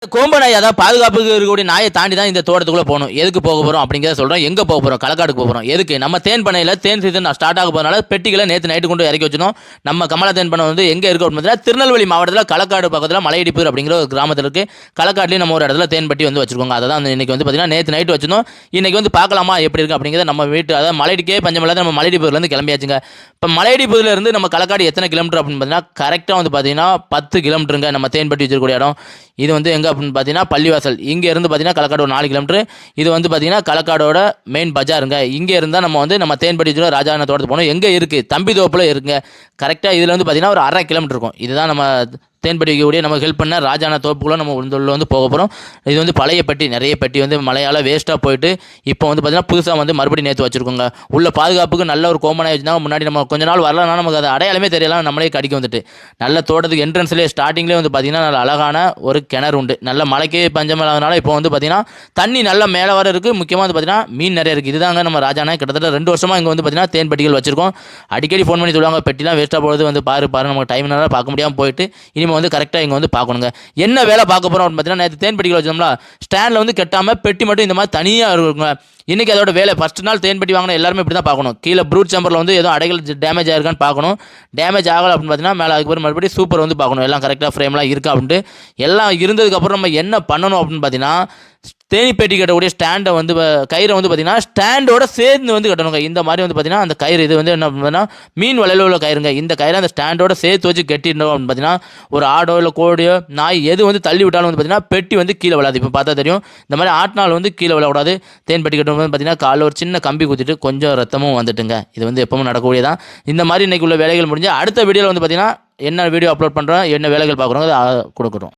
கோம்ப நாய் அதாவது பாதுகாப்புக்கு இருக்கக்கூடிய நாயை தாண்டி தான் இந்த தோட்டத்துக்குள்ள போகணும். எதுக்கு போக போறோம் அப்படிங்கிறத சொல்றோம். எங்க போக போறோம்? களக்காடுக்கு போக போறோம். எதுக்கு? நம்ம தேன் பண்ணையில தேன் சீசன் ஸ்டார்ட் ஆக போறனால பெட்டிகளை நேற்று நைட்டு கொண்டு இறக்கி வச்சிருந்தோம். நம்ம கமலா தேன் பண்ணை வந்து எங்க இருக்கு அப்படின்னு பார்த்தீங்கன்னா, திருநெல்வேலி மாவட்டத்தில் களக்காடு பக்கத்தில் மலையடிப்பூர் அப்படிங்கிற ஒரு கிராமத்தில் இருக்கு. களக்காட்லயும் நம்ம ஒரு இடத்துல தேன் பெட்டி வந்து வச்சிருக்கோங்க. அதை தான் இன்னைக்கு வந்து பார்த்தீங்கன்னா நேற்று நைட்டு வச்சிருந்தோம். இன்னைக்கு வந்து பார்க்கலாமா எப்படி இருக்கு அப்படிங்கிறத நம்ம வீட்டு அதாவது மலையடிக்கே பஞ்சமில்லாத நம்ம மலையடிப்பூர்லேருந்து கிளம்பியாச்சுங்க. இப்போ மலையடிப்பூர்ல இருந்து நம்ம களக்காடு எத்தனை கிலோமீட்டர் அப்படின்னு பார்த்தீங்கன்னா கரெக்டாக வந்து பார்த்தீங்கன்னா 10 கிலோமீட்டருங்க. நம்ம தேன் பெட்டி வச்சிருக்கக்கூடிய இடம் இது வந்து எங்கே அப்படின்னு பார்த்தீங்கன்னா பள்ளிவாசல். இங்கே இருந்து பார்த்தீங்கன்னா களக்காடு ஒரு 4 கிலோமீட்டர். இது வந்து பார்த்தீங்கன்னா களக்காடோட மெயின் பஜாருங்க. இங்கே இருந்தால் நம்ம வந்து நம்ம தேன்பட்டி ராஜான தோட்டத்துக்கு போகணும். எங்கே இருக்குது? தம்பி தோப்பில் இருக்குங்க. கரெக்டாக இதில் வந்து பார்த்தீங்கன்னா ஒரு 1/2 கிலோமீட்டர் இருக்கும். இதுதான் நம்ம தேன்பட்டிக்கூடிய நம்ம ஹெல்ப் பண்ண ராஜான தோப்புக்குள்ளே நம்ம உள்ள வந்து போக போகிறோம். இது வந்து பழைய பெட்டி, நிறைய பெட்டி வந்து மழையால் வேஸ்ட்டாக போயிட்டு இப்போ வந்து பார்த்தீங்கன்னா புதுசாக வந்து மறுபடியும் நேற்று வச்சுருக்கோங்க. உள்ள பாதுகாப்புக்கு நல்ல ஒரு கோம்பனாக வச்சுருந்தாங்க. முன்னாடி நம்ம கொஞ்ச நாள் வரலன்னா நமக்கு அது அடையாளமே தெரியலாம், நம்மளே கடிக்க வந்துட்டு. நல்ல தோட்டத்துக்கு என்ட்ரன்ஸ்லேயே ஸ்டார்டிங்லேயே வந்து பார்த்தீங்கன்னா நல்ல அழகான ஒரு கிணறு உண்டு. நல்ல மழைக்கே பஞ்சமில்லாதனால இப்போ வந்து பார்த்தீங்கன்னா தண்ணி நல்லா மேலே வர இருக்குது. முக்கியமாக வந்து பார்த்தீங்கன்னா மீன் நிறைய இருக்குது. இதுதாங்க நம்ம ராஜானா கிட்டத்தட்ட 2 வருஷமாக இங்கே வந்து பார்த்தீங்கன்னா தேன் பெட்டிகள் வச்சிருக்கோம். அடிக்கடி ஃபோன் பண்ணி சொல்லுவாங்க பெட்டிலாம் வேஸ்ட்டாக போகிறது வந்து பாரு நமக்கு டைம்னால பார்க்க முடியாமல் போயிட்டு இனிமேல் வந்து கரெக்டாக இங்கே வந்து பார்க்கணுங்க. என்ன வேலை பார்க்க போகிறோம் அப்படின்னு பார்த்தீங்கன்னா நேற்று தேன் பெட்டிகள் வச்சோம்ல ஸ்டாண்டில் வந்து கெட்டாமல் பெட்டி மட்டும் இந்த மாதிரி தனியாக இருக்குங்க. இன்றைக்கி அதோட வேலை ஃபஸ்ட் நாள் தேன் பெட்டி வாங்கினா எல்லாருமே இப்படி தான் பார்க்கணும். கீழே ப்ரூட் சேம்பரில் வந்து ஏதோ அடைகள் டேமேஜ் ஆகிருக்கான்னு பார்க்கணும். டேமேஜ் ஆகலை அப்படின்னு பார்த்தீங்கன்னா மேலே அதுக்கு மறுபடியும் சூப்பர் வந்து பார்க்கணும். எல்லாம் கரெக்டாக ஃப்ரேம்லாம் இருக்கா அப்படின்ட்டு எல்லாம் இருந்ததுக்கப்புறம் நம்ம என்ன பண்ணணும் அப்படின்னு பார்த்தீங்கன்னா தேனி பெட்டி கட்டக்கூடிய ஸ்டாண்டை வந்து கயிறை வந்து பார்த்தீங்கன்னா ஸ்டாண்டோட சேர்ந்து வந்து கட்டணுங்க. இந்த மாதிரி வந்து பார்த்தீங்கன்னா அந்த கயிறு இது வந்து என்ன பண்ணுன்னா மீன் வலையில் உள்ள கயிறுங்க. இந்த கயிறை அந்த ஸ்டாண்டோட சேர்த்து வச்சு கட்டிடணும் அப்படின்னு பார்த்தீங்கன்னா ஒரு ஆடோ இல்லை கோடியோ நாய் எது வந்து தள்ளி விட்டாலும் வந்து பார்த்தீங்கன்னா பெட்டி வந்து கீழே விழாது. இப்போ பார்த்தா தெரியும் இந்த மாதிரி ஆட்டினால் வந்து கீழே விழக்கூடாது. தேன் பெட்டி கட்டும் போது பார்த்தீங்கன்னா காலைல ஒரு சின்ன கம்பி குத்திட்டு கொஞ்சம் ரத்தமும் வந்துட்டுங்க. இது வந்து எப்பவும் நடக்கக்கூடியதான். இந்த மாதிரி இன்றைக்கி உள்ள வேலைகள் முடிஞ்சு அடுத்த வீடியோவில் வந்து பார்த்தீங்கன்னா என்ன வீடியோ அப்லோட் பண்ணுறோம், என்ன வேலைகள் பார்க்குறோங்க அதை கொடுக்குறோம்.